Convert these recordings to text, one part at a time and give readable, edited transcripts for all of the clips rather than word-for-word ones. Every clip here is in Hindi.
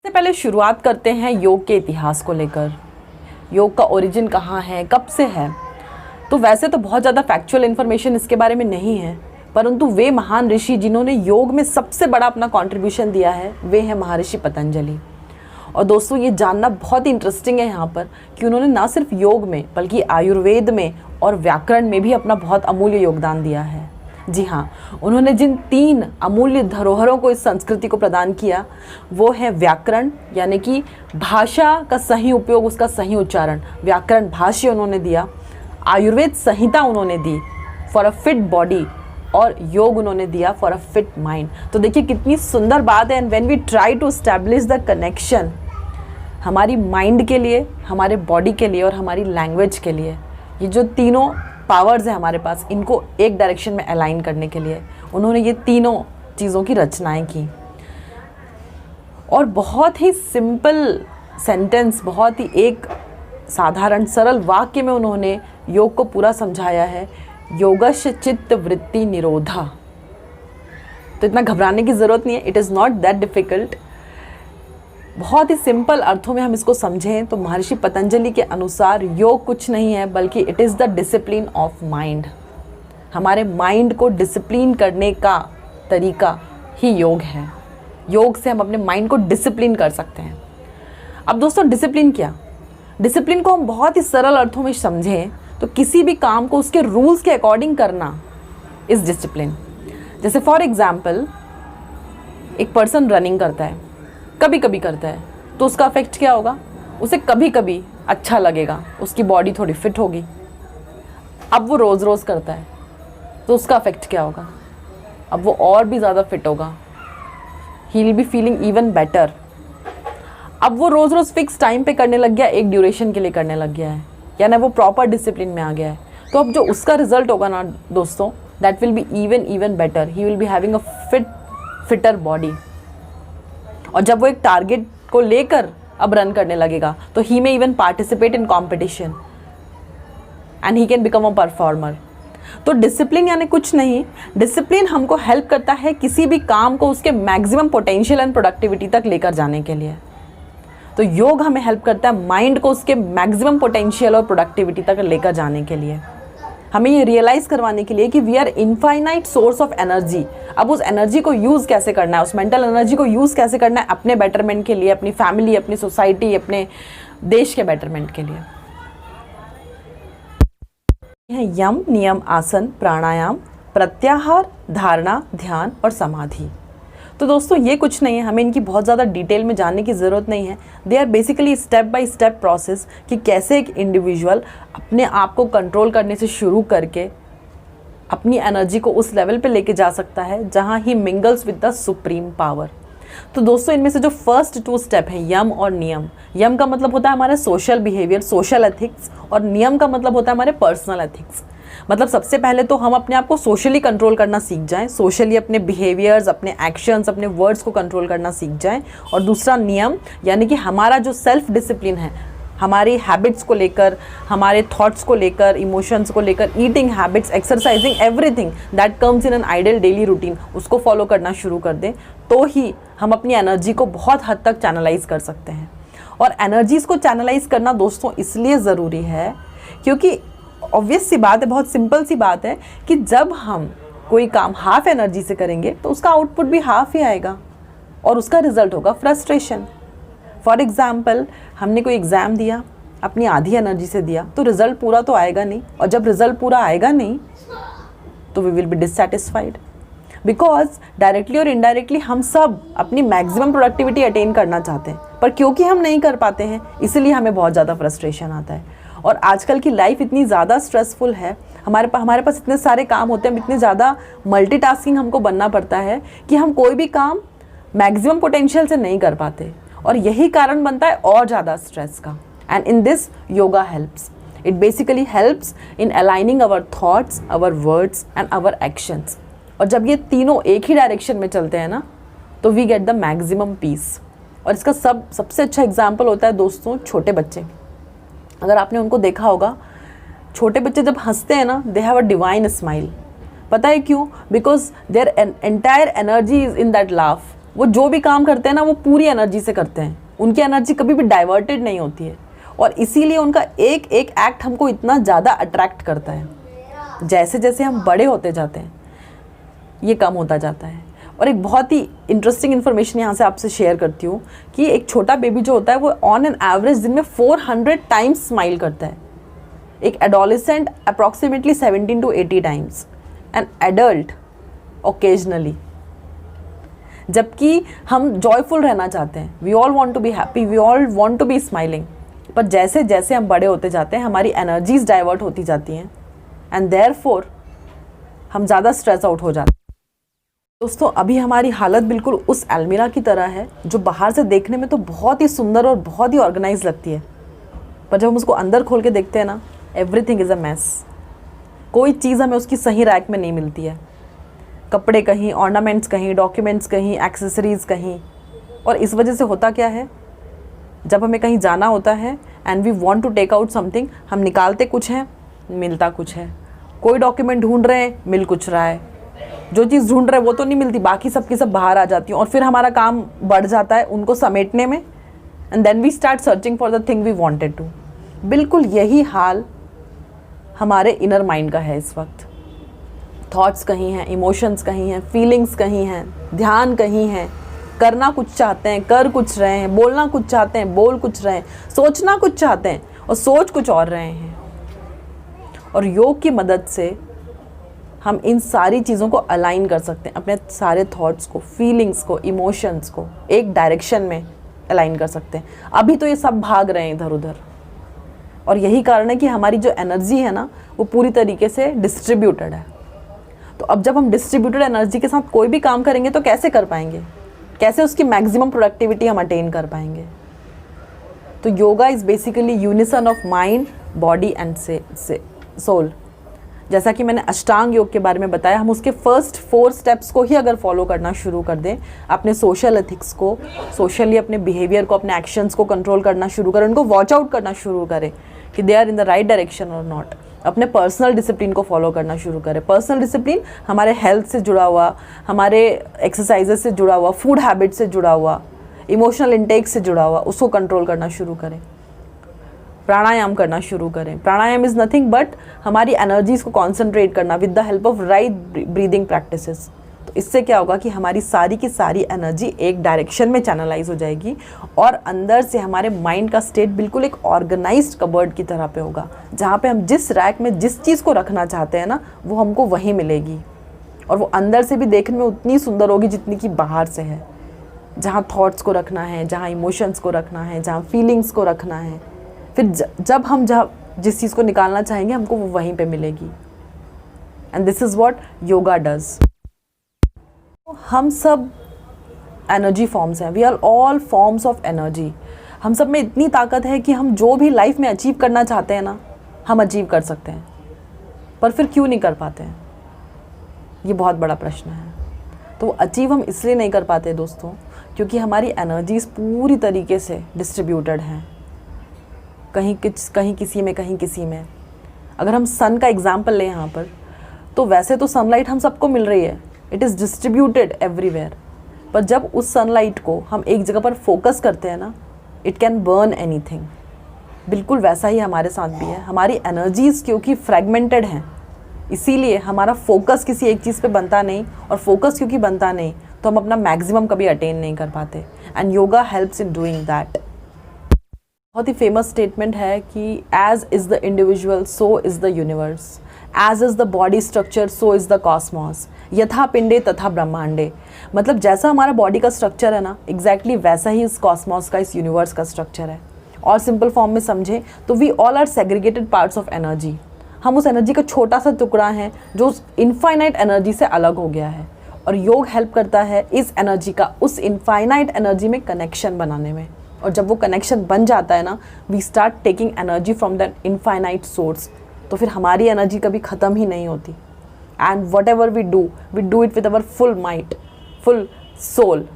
सबसे पहले शुरुआत करते हैं योग के इतिहास को लेकर। योग का ओरिजिन कहाँ है, कब से है। तो वैसे तो बहुत ज़्यादा फैक्चुअल इन्फॉर्मेशन इसके बारे में नहीं है, परंतु वे महान ऋषि जिन्होंने योग में सबसे बड़ा अपना कंट्रीब्यूशन दिया है वे हैं महर्षि पतंजलि। और दोस्तों ये जानना बहुत ही इंटरेस्टिंग है यहाँ पर कि उन्होंने ना सिर्फ योग में बल्कि आयुर्वेद में और व्याकरण में भी अपना बहुत अमूल्य योगदान दिया है। जी हाँ, उन्होंने जिन 3 अमूल्य धरोहरों को इस संस्कृति को प्रदान किया वो है व्याकरण, यानी कि भाषा का सही उपयोग, उसका सही उच्चारण, व्याकरण भाष्य उन्होंने दिया। आयुर्वेद संहिता उन्होंने दी फॉर अ फिट बॉडी, और योग उन्होंने दिया फॉर अ फिट माइंड। तो देखिए कितनी सुंदर बात है। And when we try to establish the connection हमारी माइंड के लिए, हमारे बॉडी के लिए और हमारी लैंग्वेज के लिए, ये जो तीनों पावर्स हैं हमारे पास, इनको एक डायरेक्शन में अलाइन करने के लिए उन्होंने ये तीनों चीज़ों की रचनाएं की। और बहुत ही सिंपल सेंटेंस, बहुत ही एक साधारण सरल वाक्य में उन्होंने योग को पूरा समझाया है, योगस्य चित्त वृत्ति निरोधा। तो इतना घबराने की ज़रूरत नहीं है, it is not that difficult. बहुत ही सिंपल अर्थों में हम इसको समझें तो महर्षि पतंजलि के अनुसार योग कुछ नहीं है बल्कि it is the discipline of mind. हमारे माइंड को डिसिप्लिन करने का तरीका ही योग है। योग से हम अपने माइंड को डिसिप्लिन कर सकते हैं। अब दोस्तों डिसिप्लिन क्या? डिसिप्लिन को हम बहुत ही सरल अर्थों में समझें तो किसी भी काम को उसके रूल्स के अकॉर्डिंग करना इज़ डिसिप्लिन। जैसे फॉर एग्जाम्पल एक पर्सन रनिंग करता है, कभी कभी करता है, तो उसका इफेक्ट क्या होगा? उसे कभी कभी अच्छा लगेगा, उसकी बॉडी थोड़ी फिट होगी। अब वो रोज़ रोज़ करता है तो उसका इफेक्ट क्या होगा? अब वो और भी ज़्यादा फिट होगा, he will be feeling even better. अब वो रोज़ रोज़ फिक्स टाइम पे करने लग गया, एक ड्यूरेशन के लिए करने लग गया है, यानी वो प्रॉपर डिसिप्लिन में आ गया है। तो अब जो उसका रिजल्ट होगा ना दोस्तों, that will be even better. He will be having a fitter body. और जब वो एक टारगेट को लेकर अब रन करने लगेगा तो ही में even participate in competition and he can become a performer. तो डिसिप्लिन यानी कुछ नहीं, डिसिप्लिन हमको हेल्प करता है किसी भी काम को उसके मैक्सिमम पोटेंशियल एंड प्रोडक्टिविटी तक लेकर जाने के लिए। तो योग हमें हेल्प करता है माइंड को उसके मैक्सिमम पोटेंशियल और प्रोडक्टिविटी तक लेकर जाने के लिए, हमें ये रियलाइज़ करवाने के लिए कि we are infinite source of energy. अब उस एनर्जी को यूज़ कैसे करना है, उस मेंटल एनर्जी को यूज़ कैसे करना है अपने बेटरमेंट के लिए, अपनी फैमिली, अपनी सोसाइटी, अपने देश के बेटरमेंट के लिए। यह यम, नियम, आसन, प्राणायाम, प्रत्याहार, धारणा, ध्यान और समाधि। तो दोस्तों ये कुछ नहीं है, हमें इनकी बहुत ज़्यादा डिटेल में जानने की ज़रूरत नहीं है। They are basically step by step process कि कैसे एक इंडिविजुअल अपने आप को कंट्रोल करने से शुरू करके अपनी एनर्जी को उस लेवल पे लेके जा सकता है जहां ही mingles with the supreme power. तो दोस्तों इनमें से जो फर्स्ट 2 स्टेप है यम और नियम। यम का मतलब होता है हमारे सोशल बिहेवियर, सोशल एथिक्स, और नियम का मतलब होता है हमारे पर्सनल एथिक्स। मतलब सबसे पहले तो हम अपने आप को सोशली कंट्रोल करना सीख जाएं, सोशली अपने बिहेवियर्स, अपने एक्शंस, अपने वर्ड्स को कंट्रोल करना सीख जाएं। और दूसरा नियम, यानी कि हमारा जो सेल्फ डिसिप्लिन है, हमारी हैबिट्स को लेकर, हमारे थॉट्स को लेकर, इमोशंस को लेकर, eating habits, exercising, everything that comes in an ideal daily routine, उसको फॉलो करना शुरू कर दें तो ही हम अपनी एनर्जी को बहुत हद तक चैनलाइज कर सकते हैं। और एनर्जीज़ को चैनलाइज करना दोस्तों इसलिए ज़रूरी है क्योंकि ऑब्वियस सी बात है, बहुत सिंपल सी बात है कि जब हम कोई काम हाफ एनर्जी से करेंगे तो उसका आउटपुट भी हाफ ही आएगा और उसका रिजल्ट होगा फ्रस्ट्रेशन। फॉर एग्जाम्पल हमने कोई एग्ज़ाम दिया, अपनी आधी एनर्जी से दिया, तो रिज़ल्ट पूरा तो आएगा नहीं, और जब रिज़ल्ट पूरा आएगा नहीं तो we will be dissatisfied. Because directly और इनडायरेक्टली हम सब अपनी मैक्सिमम प्रोडक्टिविटी अटेन करना चाहते हैं, पर क्योंकि हम नहीं कर पाते हैं इसलिए हमें बहुत ज़्यादा फ्रस्ट्रेशन आता है। और आजकल की लाइफ इतनी ज़्यादा स्ट्रेसफुल है, हमारे पास इतने सारे काम होते हैं, इतने ज़्यादा मल्टीटास्किंग हमको बनना पड़ता है कि हम कोई भी काम मैक्सिमम पोटेंशियल से नहीं कर पाते, और यही कारण बनता है और ज़्यादा स्ट्रेस का। And in this yoga helps, it basically helps in aligning our thoughts, our words and our actions. और जब ये तीनों एक ही डायरेक्शन में चलते हैं ना तो we get the maximum peace. और इसका सबसे अच्छा एग्जाम्पल होता है दोस्तों छोटे बच्चे। अगर आपने उनको देखा होगा, छोटे बच्चे जब हंसते हैं ना, they have a divine smile. पता है क्यों? Because their entire energy is in that laugh. वो जो भी काम करते हैं ना वो पूरी एनर्जी से करते हैं, उनकी एनर्जी कभी भी डाइवर्टेड नहीं होती है, और इसीलिए उनका एक एक एक्ट हमको इतना ज़्यादा अट्रैक्ट करता है। जैसे जैसे हम बड़े होते जाते हैं ये कम होता जाता है। और एक बहुत ही इंटरेस्टिंग इन्फॉर्मेशन यहाँ से आपसे शेयर करती हूँ कि एक छोटा बेबी जो होता है वो ऑन एन एवरेज दिन में 400 टाइम्स स्माइल करता है, एक adolescent approximately 17 to 80 times, an adult occasionally. जबकि हम जॉयफुल रहना चाहते हैं, we all want to be happy, we all want to be smiling, पर जैसे जैसे हम बड़े होते जाते हैं हमारी एनर्जीज डाइवर्ट होती जाती हैं एंड देयरफॉर हम ज़्यादा स्ट्रेस आउट हो जाते हैं। दोस्तों अभी हमारी हालत बिल्कुल उस अलमीरा की तरह है जो बाहर से देखने में तो बहुत ही सुंदर और बहुत ही ऑर्गेनाइज लगती है, पर जब हम उसको अंदर खोल के देखते हैं ना, एवरीथिंग इज़ अ मैस। कोई चीज़ हमें उसकी सही रैक में नहीं मिलती है, कपड़े कहीं, ऑर्नामेंट्स कहीं, डॉक्यूमेंट्स कहीं, एक्सेसरीज़ कहीं। और इस वजह से होता क्या है, जब हमें कहीं जाना होता है and we want to take out something, हम निकालते कुछ हैं, मिलता कुछ है। कोई डॉक्यूमेंट ढूंढ रहे हैं, मिल कुछ रहा है। जो चीज़ ढूंढ रहे हैं वो तो नहीं मिलती, बाकी सब की सब बाहर आ जाती हैं, और फिर हमारा काम बढ़ जाता है उनको समेटने में, and then we start searching for the thing we wanted to. बिल्कुल यही हाल हमारे इनर माइंड का है इस वक्त। थॉट्स कहीं हैं, इमोशंस कहीं हैं, फीलिंग्स कहीं हैं, ध्यान कहीं है, करना कुछ चाहते हैं, कर कुछ रहे हैं, बोलना कुछ चाहते हैं, बोल कुछ रहे हैं, सोचना कुछ चाहते हैं और सोच कुछ और रहे हैं। और योग की मदद से हम इन सारी चीज़ों को अलाइन कर सकते हैं, अपने सारे थॉट्स को, फीलिंग्स को, इमोशंस को एक डायरेक्शन में अलाइन कर सकते हैं। अभी तो ये सब भाग रहे हैं इधर उधर, और यही कारण है कि हमारी जो एनर्जी है ना वो पूरी तरीके से डिस्ट्रीब्यूटेड है। तो अब जब हम डिस्ट्रीब्यूटेड एनर्जी के साथ कोई भी काम करेंगे तो कैसे कर पाएंगे, कैसे उसकी मैक्सिमम प्रोडक्टिविटी हम अटेन कर पाएंगे। तो yoga is basically unison of mind, body and soul. जैसा कि मैंने अष्टांग योग के बारे में बताया, हम उसके फर्स्ट 4 स्टेप्स को ही अगर फॉलो करना शुरू कर दें, अपने सोशल एथिक्स को, सोशली अपने बिहेवियर को, अपने एक्शंस को कंट्रोल करना शुरू करें, उनको वॉच आउट करना शुरू करें कि they are in the right direction और नॉट, अपने पर्सनल डिसिप्लिन को फॉलो करना शुरू करें। पर्सनल डिसिप्लिन हमारे हेल्थ से जुड़ा हुआ, हमारे एक्सरसाइजेस से जुड़ा हुआ, फूड हैबिट से जुड़ा हुआ, इमोशनल इंटेक से जुड़ा हुआ, उसको कंट्रोल करना शुरू करें। प्राणायाम करना शुरू करें। प्राणायाम इज़ नथिंग बट हमारी एनर्जीज़ को कॉन्सेंट्रेट करना with the help of right breathing practices. तो इससे क्या होगा कि हमारी सारी की सारी एनर्जी एक डायरेक्शन में चैनलाइज हो जाएगी और अंदर से हमारे माइंड का स्टेट बिल्कुल एक ऑर्गेनाइज्ड कबर्ड की तरह पे होगा, जहाँ पे हम जिस रैक में जिस चीज़ को रखना चाहते हैं ना वो हमको वहीं मिलेगी, और वो अंदर से भी देखने में उतनी सुंदर होगी जितनी कि बाहर से है। जहाँ थॉट्स को रखना है, जहाँ इमोशंस को रखना है, जहाँ फीलिंग्स को रखना है, फिर जब हम जिस चीज़ को निकालना चाहेंगे हमको वो वहीं पे मिलेगी। And this is what yoga does. हम सब एनर्जी फॉर्म्स हैं, we are all forms of energy. हम सब में इतनी ताकत है कि हम जो भी लाइफ में अचीव करना चाहते हैं ना हम अचीव कर सकते हैं, पर फिर क्यों नहीं कर पाते हैं, ये बहुत बड़ा प्रश्न है। तो अचीव हम इसलिए नहीं कर पाते दोस्तों क्योंकि हमारी एनर्जीज पूरी तरीके से डिस्ट्रीब्यूटेड हैं, कहीं किसी में, कहीं किसी में। अगर हम सन का एग्जाम्पल लें यहाँ पर, तो वैसे तो सनलाइट हम सबको मिल रही है, इट इज़ डिस्ट्रीब्यूटेड एवरीवेयर, पर जब उस सनलाइट को हम एक जगह पर फोकस करते हैं ना, इट कैन बर्न एनीथिंग। बिल्कुल वैसा ही हमारे साथ भी है। हमारी एनर्जीज़ क्योंकि फ्रेगमेंटेड हैं, इसीलिए हमारा फोकस किसी एक चीज़ पे बनता नहीं, और फोकस क्योंकि बनता नहीं तो हम अपना मैक्सिमम कभी अटेन नहीं कर पाते। And yoga helps in doing that. बहुत ही फेमस स्टेटमेंट है कि as is the individual so is the universe, as is the body structure so is the cosmos, यथा पिंडे तथा ब्रह्मांडे। मतलब जैसा हमारा बॉडी का स्ट्रक्चर है ना, एग्जैक्टली वैसा ही इस कॉस्मॉस का, इस यूनिवर्स का स्ट्रक्चर है। और सिंपल फॉर्म में समझें तो we all are segregated parts of energy. हम उस एनर्जी का छोटा सा टुकड़ा है जो उस इनफाइनाइट एनर्जी से अलग हो गया है, और योग हेल्प करता है इस एनर्जी का उस इनफाइनाइट एनर्जी में कनेक्शन बनाने में। और जब वो कनेक्शन बन जाता है ना, we start taking energy from that infinite source, तो फिर हमारी एनर्जी कभी ख़त्म ही नहीं होती। And whatever we do it with our full mind, full soul,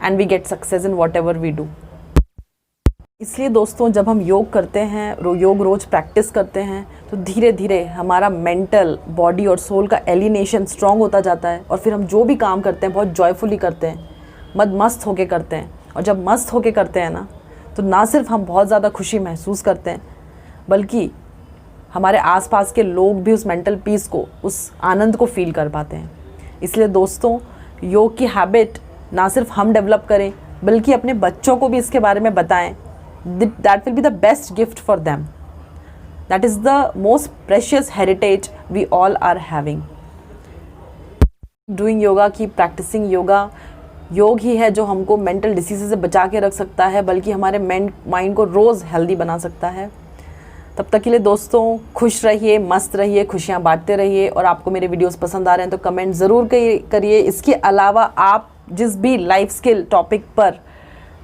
and we get success in whatever we do. इसलिए दोस्तों जब हम योग करते हैं, योग रोज़ प्रैक्टिस करते हैं, तो धीरे धीरे हमारा मेंटल, बॉडी और सोल का एलिनेशन स्ट्रॉन्ग होता जाता है, और फिर हम जो भी काम करते हैं बहुत जॉयफुली करते हैं। मस्त होके करते हैं। और जब मस्त होके करते हैं ना, तो ना सिर्फ हम बहुत ज़्यादा खुशी महसूस करते हैं, बल्कि हमारे आसपास के लोग भी उस मेंटल पीस को, उस आनंद को फील कर पाते हैं। इसलिए दोस्तों, योग की हैबिट ना सिर्फ हम डेवलप करें, बल्कि अपने बच्चों को भी इसके बारे में बताएं। That will be the best gift for them. That is the most precious heritage we all are having. Doing yoga, की प्रैक्टिसिंग योगा, योग ही है जो हमको मेंटल डिसीज़ से बचा के रख सकता है, बल्कि हमारे माइंड को रोज़ हेल्दी बना सकता है। तब तक के लिए दोस्तों, खुश रहिए, मस्त रहिए, खुशियाँ बांटते रहिए। और आपको मेरे वीडियोस पसंद आ रहे हैं तो कमेंट ज़रूर करिए। इसके अलावा आप जिस भी लाइफ स्किल टॉपिक पर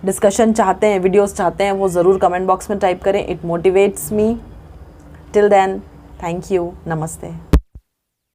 डिस्कशन चाहते हैं, वीडियोस चाहते हैं, वो ज़रूर कमेंट बॉक्स में टाइप करें। It motivates me. Till then, thank you, नमस्ते।